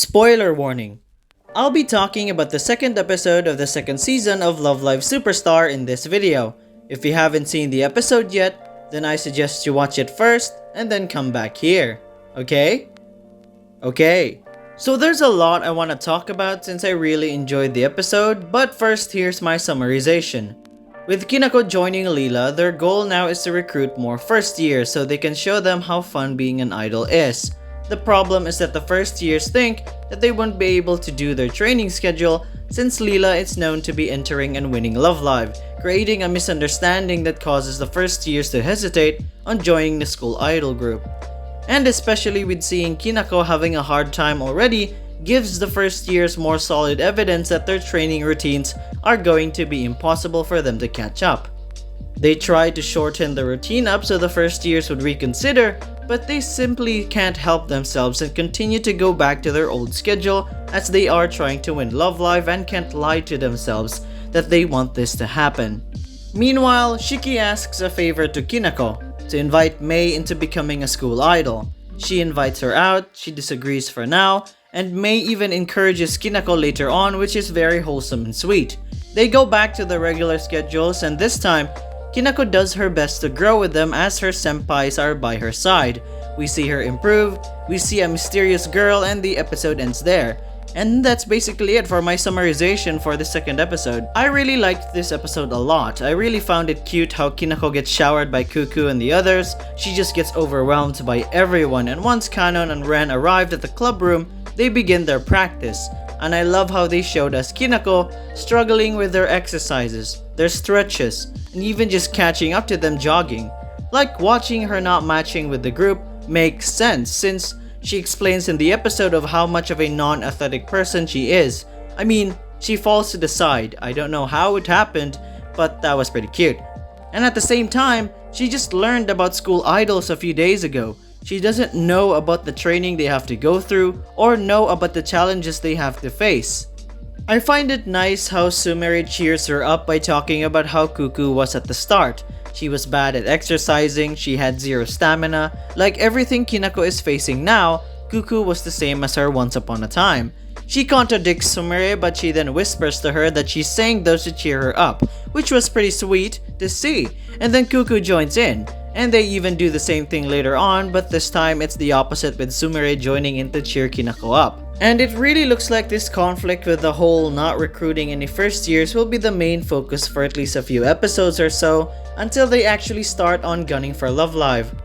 Spoiler warning. I'll be talking about the second episode of the second season of Lovelive Superstar in this video. If you haven't seen the episode yet, then I suggest you watch it first and then come back here. Okay? Okay. So there's a lot I want to talk about since I really enjoyed the episode, but first here's my summarization. With Kinako joining Leela, their goal now is to recruit more first years so they can show them how fun being an idol is. The problem is that the first years think that they won't be able to do their training schedule since Leela is known to be entering and winning Love Live, creating a misunderstanding that causes the first years to hesitate on joining the school idol group. And especially with seeing Kinako having a hard time already, gives the first years more solid evidence that their training routines are going to be impossible for them to catch up. They tried to shorten the routine up so the first years would reconsider, but they simply can't help themselves and continue to go back to their old schedule as they are trying to win Love Live and can't lie to themselves that they want this to happen. Meanwhile, Shiki asks a favor to Kinako to invite Mei into becoming a school idol. She invites her out, she disagrees for now, and Mei even encourages Kinako later on, which is very wholesome and sweet. They go back to their regular schedules, and this time, Kinako does her best to grow with them as her senpais are by her side. We see her improve, we see a mysterious girl, and the episode ends there. And that's basically it for my summarization for the second episode. I really liked this episode a lot. I really found it cute how Kinako gets showered by Cuckoo and the others. She just gets overwhelmed by everyone, and once Kanon and Ren arrived at the club room, they begin their practice. And I love how they showed us Kinako struggling with their exercises, their stretches, and even just catching up to them jogging. Like, watching her not matching with the group makes sense since she explains in the episode of how much of a non-athletic person she is. I mean, she falls to the side. I don't know how it happened, but that was pretty cute. And at the same time, she just learned about school idols a few days ago. She doesn't know about the training they have to go through or know about the challenges they have to face. I find it nice how Sumire cheers her up by talking about how Cuckoo was at the start. She was bad at exercising, she had zero stamina. Like everything Kinako is facing now, Cuckoo was the same as her once upon a time. She contradicts Sumire, but she then whispers to her that she's saying those to cheer her up, which was pretty sweet to see. And then Cuckoo joins in. And they even do the same thing later on, but this time it's the opposite with Sumire joining in to cheer Kinako up. And it really looks like this conflict with the whole not recruiting any first years will be the main focus for at least a few episodes or so, until they actually start on gunning for Love Live.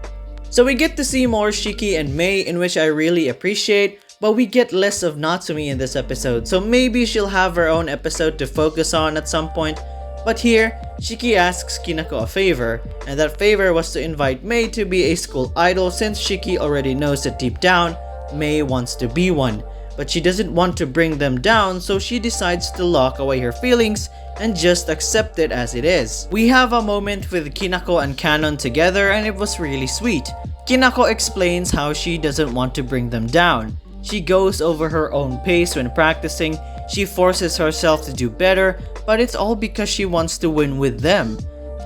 So we get to see more Shiki and Mei, in which I really appreciate, but we get less of Natsumi in this episode, so maybe she'll have her own episode to focus on at some point. But here, Shiki asks Kinako a favor, and that favor was to invite Mei to be a school idol since Shiki already knows that deep down, Mei wants to be one. But she doesn't want to bring them down, so she decides to lock away her feelings and just accept it as it is. We have a moment with Kinako and Kanon together, and it was really sweet. Kinako explains how she doesn't want to bring them down. She goes over her own pace when practicing, she forces herself to do better, but it's all because she wants to win with them.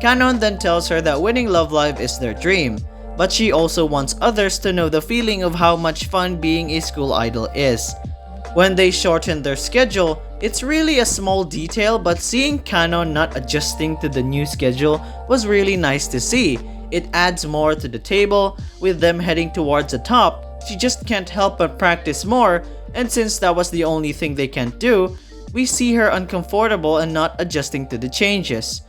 Kanon then tells her that winning Love Live is their dream, but she also wants others to know the feeling of how much fun being a school idol is. When they shorten their schedule, it's really a small detail, but seeing Kanon not adjusting to the new schedule was really nice to see. It adds more to the table. With them heading towards the top, she just can't help but practice more, and since that was the only thing they can't do, we see her uncomfortable and not adjusting to the changes.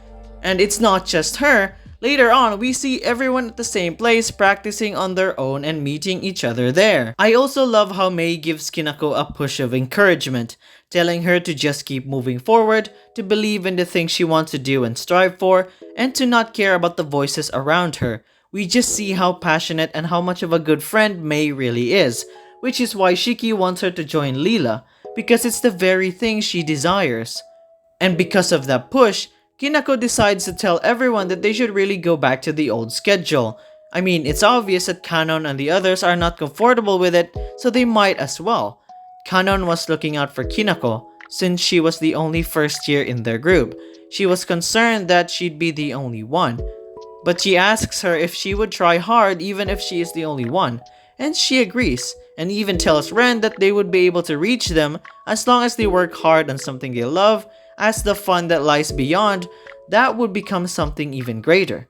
And it's not just her. Later on, we see everyone at the same place practicing on their own and meeting each other there. I also love how Mei gives Kinako a push of encouragement, telling her to just keep moving forward, to believe in the things she wants to do and strive for, and to not care about the voices around her. We just see how passionate and how much of a good friend Mei really is, which is why Shiki wants her to join Leela, because it's the very thing she desires. And because of that push, Kinako decides to tell everyone that they should really go back to the old schedule. I mean, it's obvious that Kanon and the others are not comfortable with it, so they might as well. Kanon was looking out for Kinako, since she was the only first year in their group. She was concerned that she'd be the only one. But she asks her if she would try hard even if she is the only one, and she agrees. and even tells Ren that they would be able to reach them as long as they work hard on something they love, as the fun that lies beyond that would become something even greater.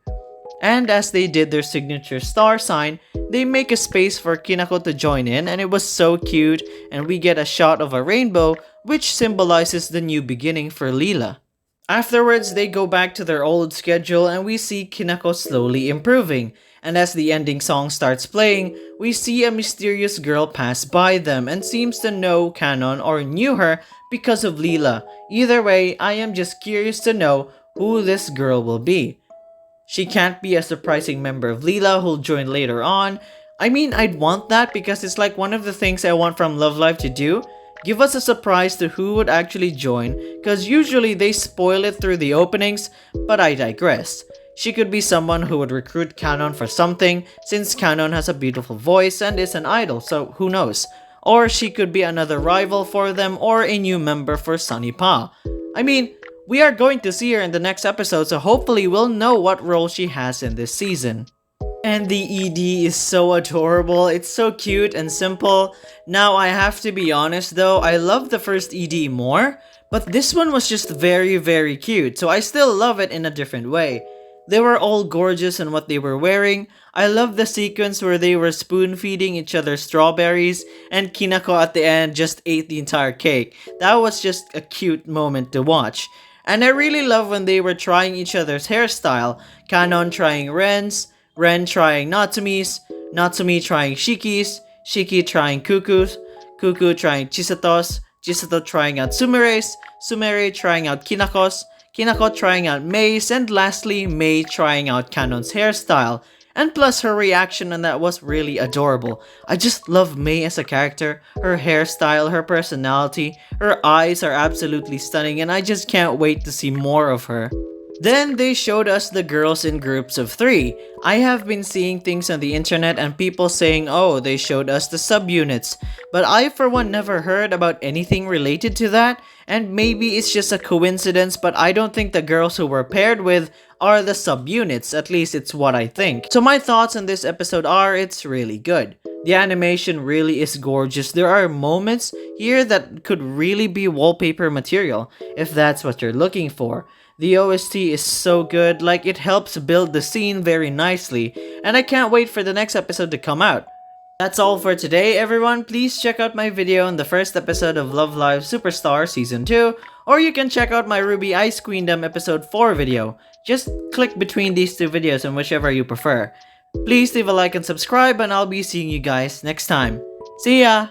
And as they did their signature star sign, they make a space for Kinako to join in, and it was so cute, and we get a shot of a rainbow which symbolizes the new beginning for Leela. Afterwards, they go back to their old schedule and we see Kinako slowly improving. And as the ending song starts playing, we see a mysterious girl pass by them and seems to know Kanon or knew her because of Leela. Either way, I am just curious to know who this girl will be. She can't be a surprising member of Leela who'll join later on. I mean, I'd want that because it's like one of the things I want from Love Live to do. Give us a surprise to who would actually join, cause usually they spoil it through the openings, but I digress. She could be someone who would recruit Kanon for something, since Kanon has a beautiful voice and is an idol, so who knows. Or she could be another rival for them or a new member for Sunny Pa. I mean, we are going to see her in the next episode, so hopefully we'll know what role she has in this season. And the ED is so adorable, it's so cute and simple. Now I have to be honest though, I love the first ED more, but this one was just very cute, so I still love it in a different way. They were all gorgeous in what they were wearing. I love the sequence where they were spoon feeding each other strawberries and Kinako at the end just ate the entire cake. That was just a cute moment to watch. And I really love when they were trying each other's hairstyle. Kanon trying Ren's, Ren trying Natsumi's, Natsumi trying Shiki's, Shiki trying Kuku's, Kuku trying Chisato's, Chisato trying out Sumire's, Sumire trying out Kinako's, Kinako trying out Mei's, and lastly, Mei trying out Kanon's hairstyle. And plus her reaction on that was really adorable. I just love Mei as a character, her hairstyle, her personality, her eyes are absolutely stunning and I just can't wait to see more of her. Then they showed us the girls in groups of 3. I have been seeing things on the internet and people saying, oh, they showed us the subunits. But I for one never heard about anything related to that, and maybe it's just a coincidence, but I don't think the girls who were paired with are the subunits, at least it's what I think. So my thoughts on this episode are, it's really good. The animation really is gorgeous. There are moments here that could really be wallpaper material, if that's what you're looking for. The OST is so good, like it helps build the scene very nicely, and I can't wait for the next episode to come out. That's all for today, everyone. Please check out my video on the first episode of Love Live Superstar Season 2, or you can check out my Ruby Ice Queendom Episode 4 video. Just click between these two videos and whichever you prefer. Please leave a like and subscribe, and I'll be seeing you guys next time. See ya!